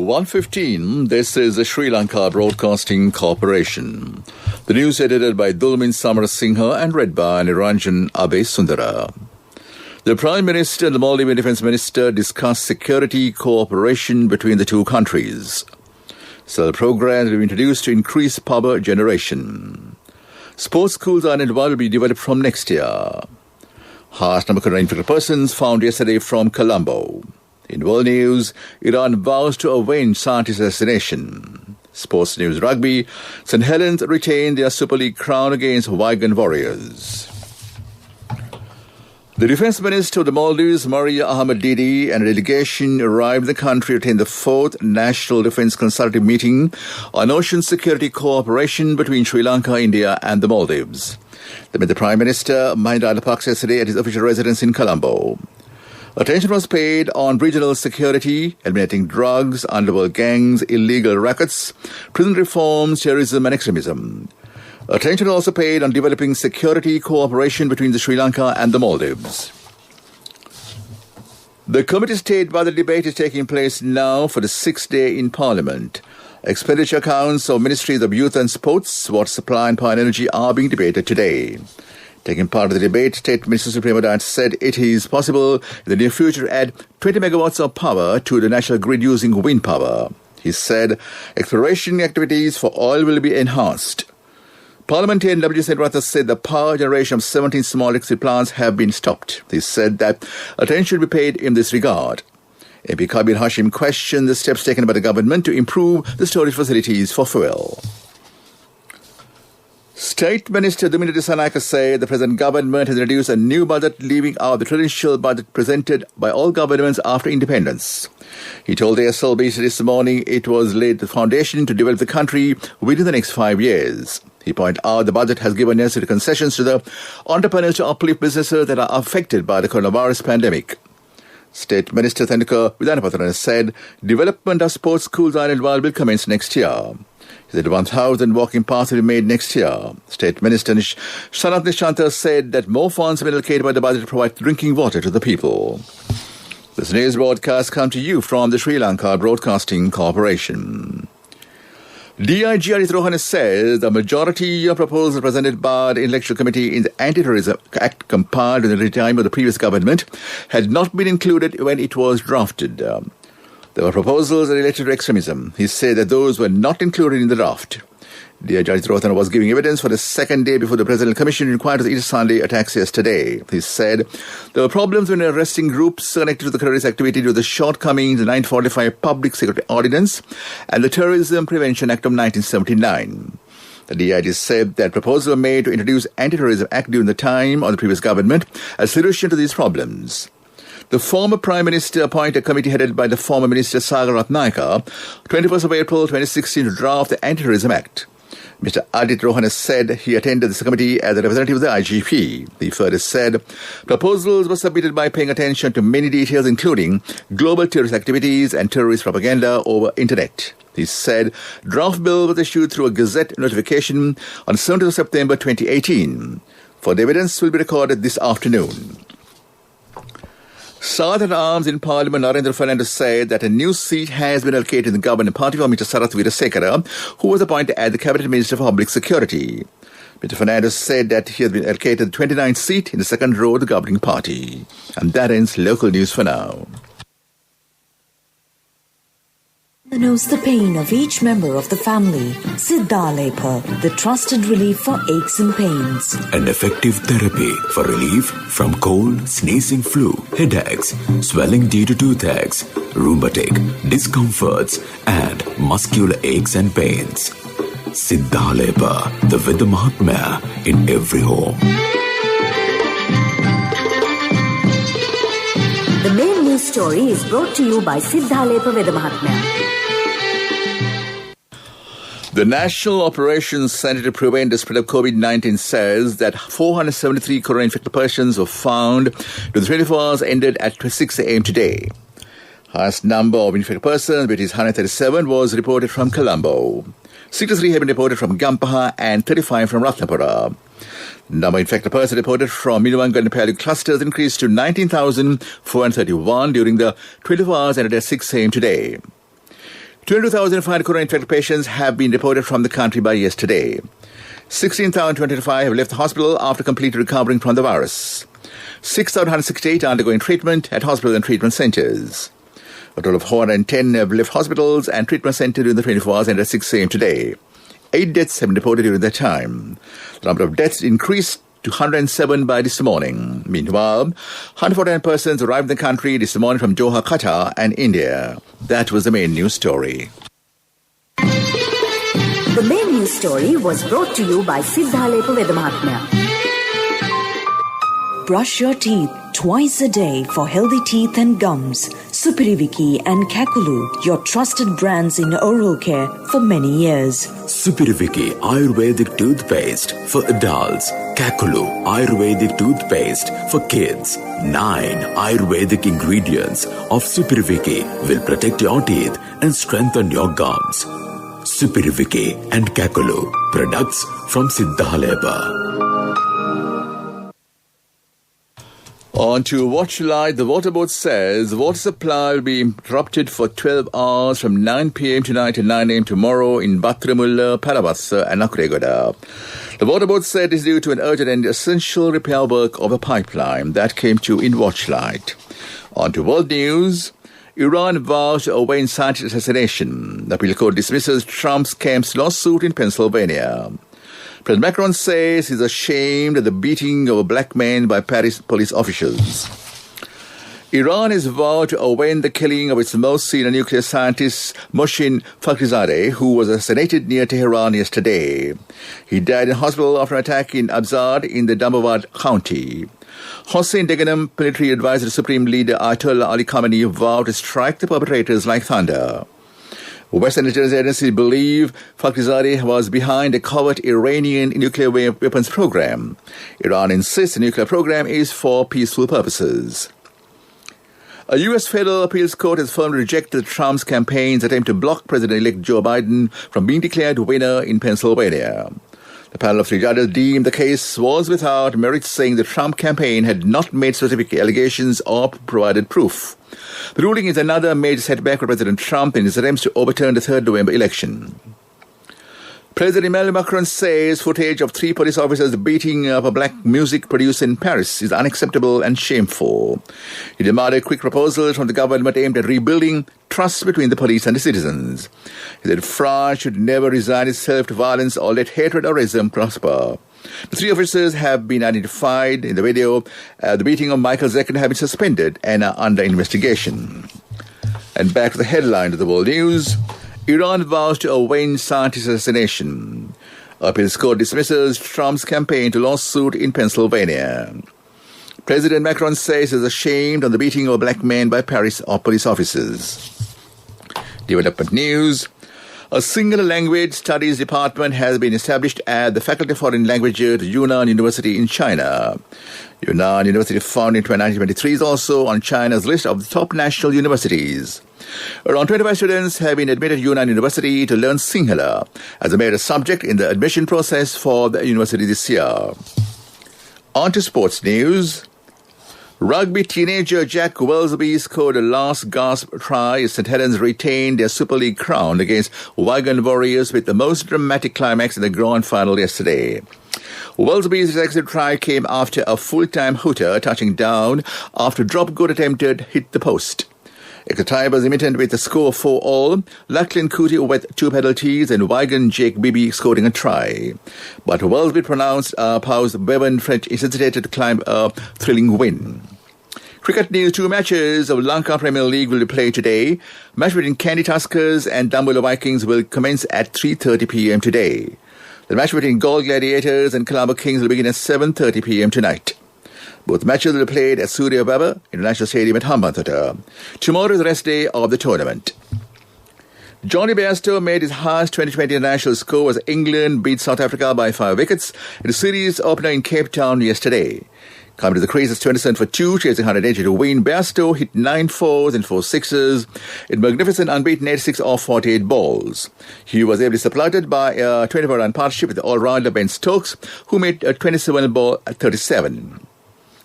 1:15, this is the Sri Lanka Broadcasting Corporation. The news edited by Dulmin Samarasinghe and read by Niranjan Abesundara. The Prime Minister and the Maldivian Defence Minister discussed security cooperation between the two countries. Several programs will be introduced to increase power generation. Sports schools island-wide will be developed from next year. Highest number of infected persons found yesterday from Colombo. In world news, Iran vows to avenge scientist assassination. Sports news rugby, St. Helens retained their Super League crown against Wigan Warriors. The Defence Minister of the Maldives, Maria Ahmed Didi, and a delegation arrived in the country to attend the 4th National Defence Consultative Meeting on ocean security cooperation between Sri Lanka, India and the Maldives. They met the Prime Minister, Mahinda Rajapaksa, yesterday at his official residence in Colombo. Attention was paid on regional security, eliminating drugs, underworld gangs, illegal rackets, prison reforms, terrorism and extremism. Attention also paid on developing security cooperation between the Sri Lanka and the Maldives. The Committee State Budget debate is taking place now for the 6th day in Parliament. Expenditure accounts of Ministries of Youth and Sports, Water Supply and Power and Energy are being debated today. Taking part of the debate, State Minister Supremo Diet said it is possible in the near future to add 20 megawatts of power to the national grid using wind power. He said exploration activities for oil will be enhanced. Parliamentarian W. Senratha said the power generation of 17 small electricity plants have been stopped. He said that attention should be paid in this regard. MP Kabir Hashim questioned the steps taken by the government to improve the storage facilities for fuel. State Minister Dumina Dissanayake said the present government has introduced a new budget leaving out the traditional budget presented by all governments after independence. He told the SLB this morning it was laid the foundation to develop the country within the next 5 years. He pointed out the budget has given necessary concessions to the entrepreneurs to uplift businesses that are affected by the coronavirus pandemic. State Minister Thanuka Vidhanapatran said development of sports schools island-wide will commence next year. He said 1,000 walking paths will be made next year. State Minister Sanath Nishanta said that more funds have been allocated by the budget to provide drinking water to the people. This news broadcast comes to you from the Sri Lanka Broadcasting Corporation. DIG Adit Rohane says the majority of proposals presented by the Electoral Committee in the Anti-Terrorism Act compiled in the time of the previous government had not been included when it was drafted. There were proposals related to extremism. He said that those were not included in the draft. DIG Adit Rohane was giving evidence for the second day before the Presidential Commission inquired into the Easter Sunday attacks yesterday. He said there were problems when arresting groups connected to the terrorist activity due to the shortcomings in the 1945 Public Security Ordinance and the Terrorism Prevention Act of 1979. The DIG said that proposals were made to introduce Anti-Terrorism Act during the time of the previous government as a solution to these problems. The former Prime Minister appointed a committee headed by the former Minister Sagar Ratnayaka 21st of April 2016 to draft the Anti-Terrorism Act. Mr. Adit Rohane said he attended this committee as a representative of the IGP. He further said proposals were submitted by paying attention to many details including global terrorist activities and terrorist propaganda over internet. He said draft bill was issued through a Gazette notification on 7th of September 2018. Further evidence will be recorded this afternoon. Sergeant at Arms in Parliament Narendra Fernandes said that a new seat has been allocated in the governing party for Mr. Sarath Weerasekara, who was appointed as the Cabinet Minister for Public Security. Mr. Fernandes said that he has been allocated the 29th seat in the second row of the governing party. And that ends local news for now. Knows the pain of each member of the family. Siddhalepa, the trusted relief for aches and pains. An effective therapy for relief from cold, sneezing, flu, headaches, swelling due to toothaches, rheumatic, discomforts, and muscular aches and pains. Siddhalepa, the Vedha Mahatmya in every home. The main news story is brought to you by Siddhalepa Vedha Mahatmya. The National Operations Centre to Prevent the Spread of COVID-19 says that 473 corona-infected persons were found during the 24 hours ended at 6 a.m. today. Highest number of infected persons, which is 137, was reported from Colombo. 63 have been reported from Gampaha and 35 from Ratnapura. The number of infected persons reported from Minuwangal and Palu clusters increased to 19,431 during the 24 hours ended at 6 a.m. today. 22,005 corona-infected patients have been reported from the country by yesterday. 16,025 have left the hospital after completely recovering from the virus. 6,168 are undergoing treatment at hospitals and treatment centres. A total of 410 have left hospitals and treatment centres during the 24 hours ended at 6 a.m. today. 8 deaths have been reported during that time. The number of deaths increased to 107 by this morning. Meanwhile, 149 persons arrived in the country this morning from Doha, Qatar and India. That was the main news story. The main news story was brought to you by Siddhalepa Vedamahatmya. Brush your teeth twice a day for healthy teeth and gums. Supiriviki and Kakulu, your trusted brands in oral care for many years. Supiriviki Ayurvedic toothpaste for adults. Kakulu Ayurvedic toothpaste for kids. 9 Ayurvedic ingredients of Supiriviki will protect your teeth and strengthen your gums. Supiriviki and Kakulu, products from Siddhalepa. On to Watch Light, the water board says water supply will be interrupted for 12 hours from 9 p.m. tonight and 9 a.m. tomorrow in Bathramulla, Paravassa and Akuregoda. The water board said it is due to an urgent and essential repair work of a pipeline. That came to in Watch Light. On to world news. Iran vows to avenge scientist assassination. The appeal court dismisses Trump's camp's lawsuit in Pennsylvania. President Macron says he's ashamed of the beating of a black man by Paris police officials. Iran has vowed to avenge the killing of its most senior nuclear scientist, Mohsin Fakhrizadeh, who was assassinated near Tehran yesterday. He died in hospital after an attack in Abzad in the Damawand County. Hossein Deghanam, military advisor to Supreme Leader Ayatollah Ali Khamenei, vowed to strike the perpetrators like thunder. Western intelligence agencies believe Fakhrizadeh was behind a covert Iranian nuclear weapons program. Iran insists the nuclear program is for peaceful purposes. A U.S. federal appeals court has firmly rejected Trump's campaign's attempt to block President-elect Joe Biden from being declared winner in Pennsylvania. The panel of 3 judges deemed the case was without merit, saying the Trump campaign had not made specific allegations or provided proof. The ruling is another major setback for President Trump in his attempts to overturn the 3rd November election. President Emmanuel Macron says footage of 3 police officers beating up a black music producer in Paris is unacceptable and shameful. He demanded quick proposals from the government aimed at rebuilding trust between the police and the citizens. He said France should never resign itself to violence or let hatred or racism prosper. The 3 officers have been identified in the video. The beating of Michael Zekin have been suspended and are under investigation. And back to the headline of the world news. Iran vows to avenge scientist assassination. Appeals court dismisses Trump's campaign to lawsuit in Pennsylvania. President Macron says he's ashamed of the beating of a black man by Paris police officers. Development news. A single language studies department has been established at the Faculty of Foreign Languages at Yunnan University in China. Yunnan University, founded in 1923, is also on China's list of the top national universities. Around 25 students have been admitted to Yunnan University to learn Sinhala as a major subject in the admission process for the university this year. On to sports news. Rugby teenager Jack Welsby scored a last gasp try as St Helens retained their Super League crown against Wigan Warriors with the most dramatic climax in the grand final yesterday. Welsby's decisive try came after a full-time hooter touching down after a drop goal attempted hit the post. Extra time was imminent with a score of 4-all, Lachlan Cootie with 2 penalties and Wigan Jake Bibby scoring a try. But Welsby pronounced Pau's Bevan French hesitated to climb a thrilling win. Cricket news. 2 matches of Lanka Premier League will be played today. Match between Candy Tuskers and Dambulla Vikings will commence at 3:30 p.m. today. The match between Gaul Gladiators and Colombo Kings will begin at 7:30 p.m. tonight. Both matches will be played at Surya Baba International Stadium at Hambantota. Tomorrow is the rest day of the tournament. Johnny Bairstow made his highest 2020 international score as England beat South Africa by 5 wickets in the series opener in Cape Town yesterday. Coming to the crease as 27 for 2, chasing 180 to win, Bairstow hit 9 fours and 4 sixes in magnificent unbeaten 86 off 48 balls. He was ably supplanted by a 24-run partnership with the all-rounder Ben Stokes, who made a 27 ball at 37.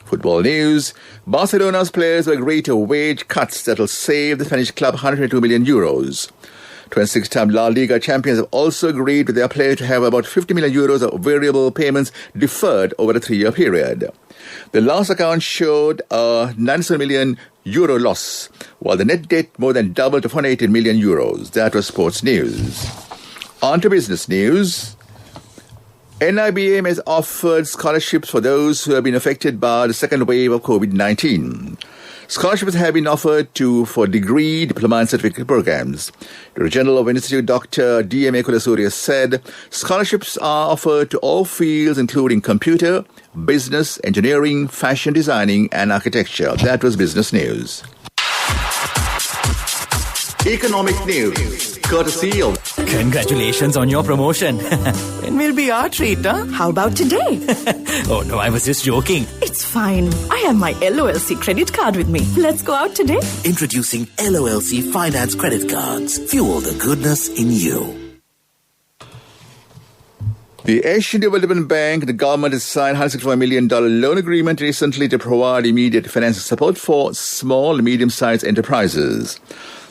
Football news. Barcelona's players will agree to wage cuts that will save the Spanish club €102 million. 26-time La Liga champions have also agreed with their players to have about 50 million euros of variable payments deferred over a 3-year period. The last account showed a 97 million euro loss, while the net debt more than doubled to 418 million euros. That was sports news. On to business news. NIBM has offered scholarships for those who have been affected by the second wave of COVID-19. Scholarships have been offered for degree, diploma and certificate programs. The General of Institute Dr. D.M.A. Kulasuriya said scholarships are offered to all fields including computer, business, engineering, fashion designing and architecture. That was business news. Economic news, courtesy of... Congratulations on your promotion. It will be our treat, huh? How about today? Oh no, I was just joking. It's fine. I have my LOLC credit card with me. Let's go out today. Introducing LOLC Finance Credit Cards. Fuel the goodness in you. The Asian Development Bank and the government has signed a $165 million loan agreement recently to provide immediate financial support for small and medium-sized enterprises.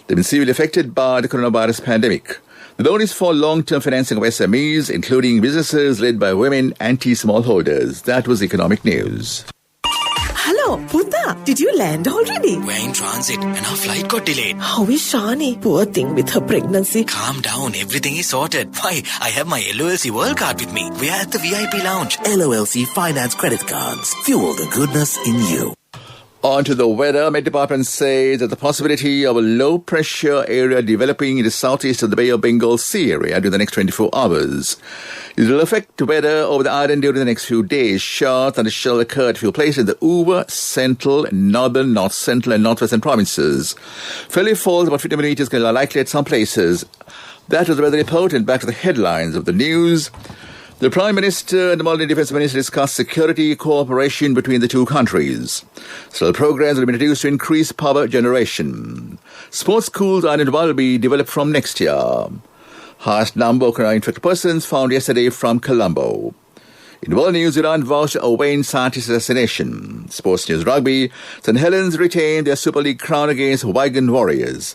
They've been severely affected by the coronavirus pandemic. The loan is for long-term financing of SMEs, including businesses led by women and smallholders. That was economic news. Hello, Putta. Did you land already? We're in transit and our flight got delayed. How is Shani? Poor thing with her pregnancy. Calm down, everything is sorted. Why, I have my LOLC World Card with me. We're at the VIP lounge. LOLC Finance Credit Cards. Fuel the goodness in you. On to the weather. Met Department says that the possibility of a low-pressure area developing in the southeast of the Bay of Bengal Sea area during the next 24 hours. It will affect weather over the island during the next few days. Showers and shall occur at a few places in the Uva, Central, Northern, North Central and Northwestern provinces. Fairly falls about 50 millimeters are likely at some places. That was the weather report, and back to the headlines of the news. The Prime Minister and the Maldives Defence Minister discussed security cooperation between the two countries. Several programs will be introduced to increase power generation. Sports schools will be developed from next year. Highest number of infected persons found yesterday from Colombo. In world news, Iran vouched a Wayne scientist assassination. Sports news rugby, St. Helens retained their Super League crown against Wigan Warriors.